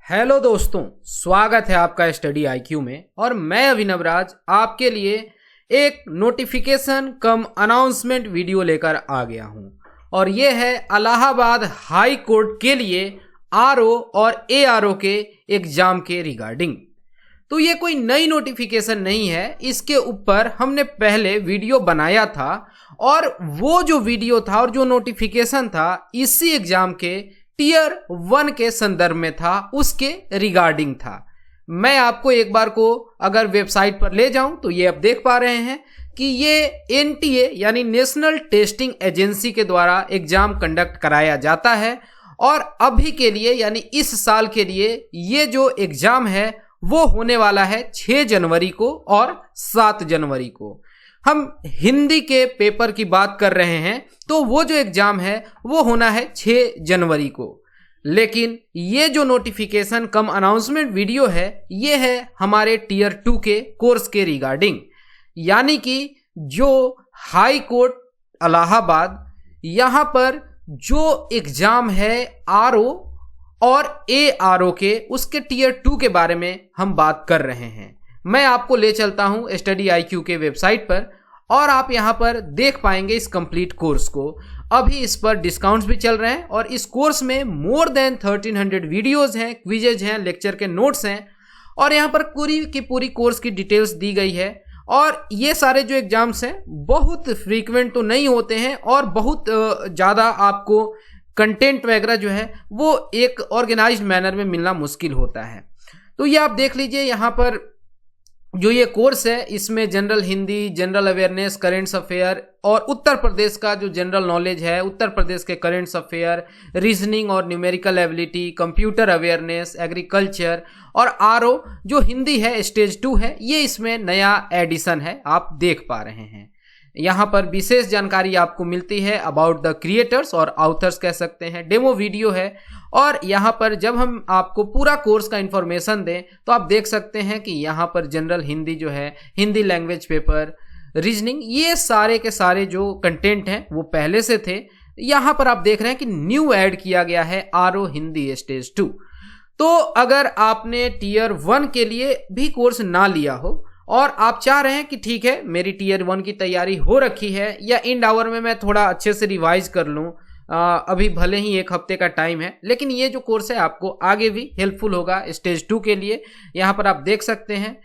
Hello दोस्तों, स्वागत है आपका स्टडी आईक्यू में। और मैं अभिनव राज आपके लिए एक नोटिफिकेशन कम अनाउंसमेंट वीडियो लेकर आ गया हूं। और ये है इलाहाबाद हाई कोर्ट के लिए आरओ और एआरओ के एग्जाम के रिगार्डिंग। तो ये कोई नई नोटिफिकेशन नहीं है, इसके ऊपर हमने पहले वीडियो बनाया था और वो जो वीडियो था और जो नोटिफिकेशन था इसी एग्जाम के टीयर 1 के संदर्भ में था, उसके रिगार्डिंग था। मैं आपको एक बार को अगर वेबसाइट पर ले जाऊं तो ये आप देख पा रहे हैं कि ये एनटीए यानी नेशनल टेस्टिंग एजेंसी के द्वारा एग्जाम कंडक्ट कराया जाता है। और अभी के लिए यानी इस साल के लिए ये जो एग्जाम है वो होने वाला है 6 जनवरी को और 7 जनवरी को। हम हिंदी के पेपर की बात कर रहे हैं तो वो जो एग्जाम है वो होना है 6 जनवरी को। लेकिन ये जो नोटिफिकेशन कम अनाउंसमेंट वीडियो है ये है हमारे टीयर 2 के कोर्स के रिगार्डिंग, यानी कि जो हाई कोर्ट इलाहाबाद यहाँ पर जो एग्जाम है आरओ और एआरओ के, उसके टीयर 2 के बारे में हम बात कर रहे हैं। मैं आपको ले चलता हूं स्टडी आईक्यू के वेबसाइट पर और आप यहां पर देख पाएंगे इस कंप्लीट कोर्स को। अभी इस पर डिस्काउंट्स भी चल रहे हैं और इस कोर्स में मोर देन 1300 वीडियोस हैं, क्विजेज हैं, लेक्चर के नोट्स हैं और यहां पर पूरी की पूरी कोर्स की डिटेल्स दी गई है। और ये सारे जो एग्जाम्स हैं बहुत फ्रीक्वेंट तो नहीं होते हैं और बहुत ज़्यादा आपको कंटेंट वगैरह जो है वो एक ऑर्गेनाइज्ड मैनर में मिलना मुश्किल होता है। तो ये आप देख लीजिए, यहाँ पर जो ये कोर्स है इसमें general Hindi, general awareness, currents affair और उत्तर प्रदेश का जो जनरल नॉलेज है, उत्तर प्रदेश के करेंट्स अफेयर, रीजनिंग और numerical ability, computer awareness, agriculture और आरओ जो हिंदी है स्टेज 2 है, ये इसमें नया एडिशन है, आप देख पा रहे हैं। यहाँ पर विशेष जानकारी आपको मिलती है अबाउट द क्रिएटर्स और ऑथर्स कह सकते हैं, डेमो वीडियो है। और यहाँ पर जब हम आपको पूरा कोर्स का इंफॉर्मेशन दें तो आप देख सकते हैं कि यहाँ पर जनरल हिंदी जो है, हिंदी लैंग्वेज पेपर, रीजनिंग, ये सारे के सारे जो कंटेंट हैं वो पहले से थे। यहाँ पर आप देख रहे हैं कि न्यू ऐड किया गया है आरओ हिंदी स्टेज 2। तो अगर आपने टीयर 1 के लिए भी कोर्स ना लिया हो और आप चाह रहे हैं कि ठीक है मेरी टीयर 1 की तैयारी हो रखी है या इन आवर में मैं थोड़ा अच्छे से रिवाइज कर लूँ, अभी भले ही 1 हफ्ते का टाइम है लेकिन ये जो कोर्स है आपको आगे भी हेल्पफुल होगा स्टेज 2 के लिए। यहाँ पर आप देख सकते हैं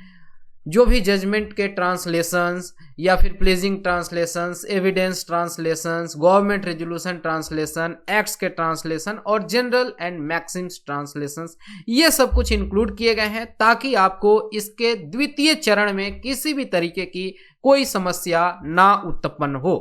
जो भी जजमेंट के ट्रांसलेशंस या फिर pledging translations, evidence translations, government resolution translation, acts के ट्रांसलेशन और जनरल एंड मैक्सिम्स ट्रांसलेशंस, ये सब कुछ इंक्लूड किए गए हैं ताकि आपको इसके द्वितीय चरण में किसी भी तरीके की कोई समस्या ना उत्पन्न हो।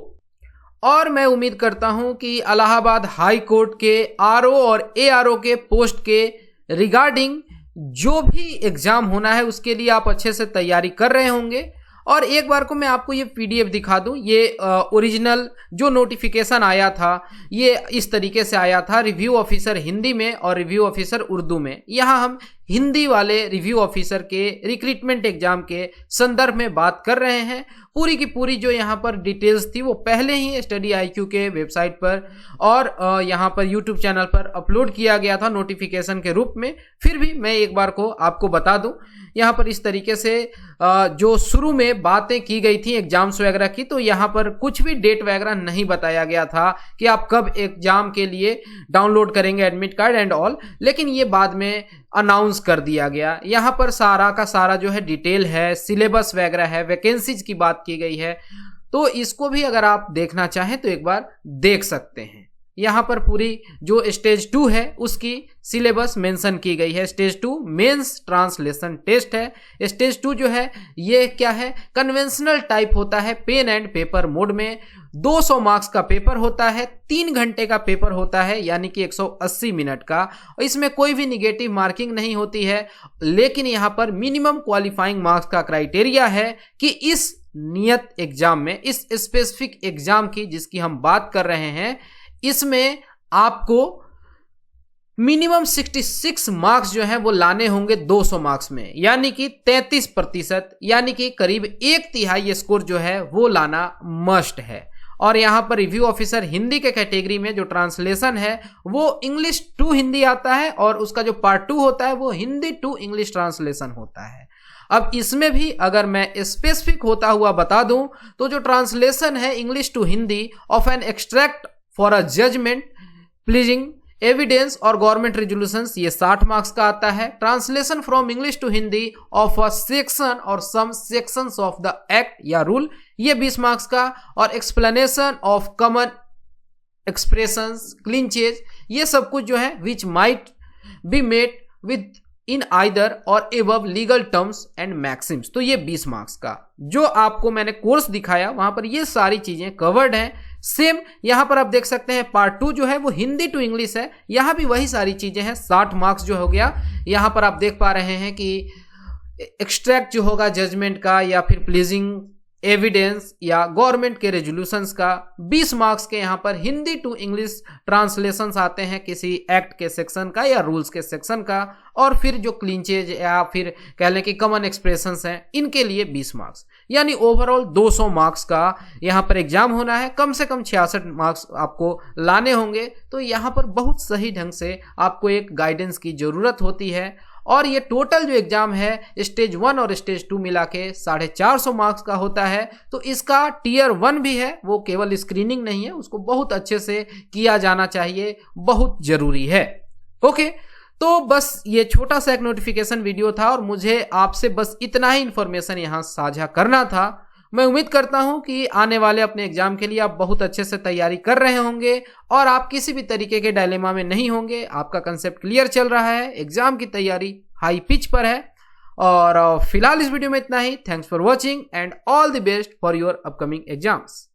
और मैं उम्मीद करता हूं कि इलाहाबाद हाई कोर्ट के आरओ और एआरओ के पोस्ट के रिगार्डिंग जो भी एग्जाम होना है उसके लिए आप अच्छे से तैयारी कर रहे होंगे। और एक बार को मैं आपको ये पीडीएफ दिखा दूं, ये ओरिजिनल जो नोटिफिकेशन आया था ये इस तरीके से आया था, रिव्यू ऑफिसर हिंदी में और रिव्यू ऑफिसर उर्दू में। यहाँ हम हिंदी वाले रिव्यू ऑफिसर के रिक्रूटमेंट एग्जाम के संदर्भ में बात कर रहे हैं। पूरी की पूरी जो यहाँ पर डिटेल्स थी वो पहले ही स्टडी आईक्यू के वेबसाइट पर और यहाँ पर यूट्यूब चैनल पर अपलोड किया गया था नोटिफिकेशन के रूप में। फिर भी मैं एक बार को आपको बता दूं, यहाँ पर इस तरीके से जो शुरू में बातें की गई थी एग्जाम्स वगैरह की, तो यहाँ पर कुछ भी डेट वगैरह नहीं बताया गया था कि आप कब एग्जाम के लिए डाउनलोड करेंगे एडमिट कार्ड एंड ऑल, लेकिन ये बाद में अनाउंस कर दिया गया। यहाँ पर सारा का सारा जो है डिटेल है, सिलेबस वगैरह है, वैकेंसीज की बात की गई है, तो इसको भी अगर आप देखना चाहें तो एक बार देख सकते हैं। यहाँ पर पूरी जो स्टेज 2 है उसकी सिलेबस मेंशन की गई है। स्टेज 2 मेंस ट्रांसलेशन टेस्ट है। स्टेज 2 जो है ये क्या है, कन्वेंशनल टाइप होता है, पेन एंड पेपर मोड में 200 मार्क्स का पेपर होता है, 3 घंटे का पेपर होता है यानी कि 180 मिनट का। और इसमें कोई भी निगेटिव मार्किंग नहीं होती है, लेकिन यहाँ पर मिनिमम क्वालिफाइंग मार्क्स का क्राइटेरिया है कि इस नियत एग्जाम में, इस स्पेसिफिक एग्जाम की जिसकी हम बात कर रहे हैं, इसमें आपको मिनिमम 66 मार्क्स जो है वो लाने होंगे 200 मार्क्स में, यानी कि 33%, यानी कि करीब 1/3 स्कोर जो है वो लाना मस्ट है। और यहाँ पर रिव्यू ऑफिसर हिंदी के कैटेगरी में जो ट्रांसलेशन है वो इंग्लिश टू हिंदी आता है और उसका जो पार्ट 2 होता है वो हिंदी टू इंग्लिश ट्रांसलेशन होता है। अब इसमें भी अगर मैं स्पेसिफिक होता हुआ बता दूं तो जो ट्रांसलेशन है English to Hindi of an extract for a judgement pleading evidence और गवर्नमेंट रेजोल्यूशंस ये 60 मार्क्स का आता है। Translation from English to Hindi of a section और some sections of the act या रूल ये 20 मार्क्स का, और explanation of common expressions clichés ये सब कुछ जो है which might be made within either or above legal terms and maxims, तो ये 20 मार्क्स का जो आपको मैंने कोर्स दिखाया वहां पर ये सारी चीजें कवर्ड हैं। सेम यहां पर आप देख सकते हैं पार्ट 2 जो है वो हिंदी टू इंग्लिश है, यहां भी वही सारी चीजें हैं। 60 मार्क्स जो हो गया, यहां पर आप देख पा रहे हैं कि एक्सट्रैक्ट जो होगा जजमेंट का या फिर प्लीजिंग एविडेंस या गवर्नमेंट के रेजोल्यूशंस का 20 मार्क्स के यहाँ पर हिंदी टू इंग्लिश ट्रांसलेशंस आते हैं किसी एक्ट के सेक्शन का या रूल्स के सेक्शन का, और फिर जो क्लिंचेज या फिर कह लें कि कॉमन एक्सप्रेशंस हैं इनके लिए 20 मार्क्स, यानी ओवरऑल 200 मार्क्स का यहाँ पर एग्जाम होना है। कम से कम 66 मार्क्स आपको लाने होंगे, तो यहाँ पर बहुत सही ढंग से आपको एक गाइडेंस की जरूरत होती है। और ये टोटल जो एग्जाम है स्टेज 1 और स्टेज 2 मिला के 450 मार्क्स का होता है। तो इसका टियर 1 भी है, वो केवल स्क्रीनिंग नहीं है, उसको बहुत अच्छे से किया जाना चाहिए, बहुत जरूरी है। ओके, तो बस ये छोटा सा एक नोटिफिकेशन वीडियो था और मुझे आपसे बस इतना ही इंफॉर्मेशन यहाँ साझा करना था। मैं उम्मीद करता हूं कि आने वाले अपने एग्जाम के लिए आप बहुत अच्छे से तैयारी कर रहे होंगे और आप किसी भी तरीके के डायलेमा में नहीं होंगे। आपका कंसेप्ट क्लियर चल रहा है, एग्जाम की तैयारी हाई पिच पर है। और फिलहाल इस वीडियो में इतना ही। Thanks for watching and all the best for your upcoming exams.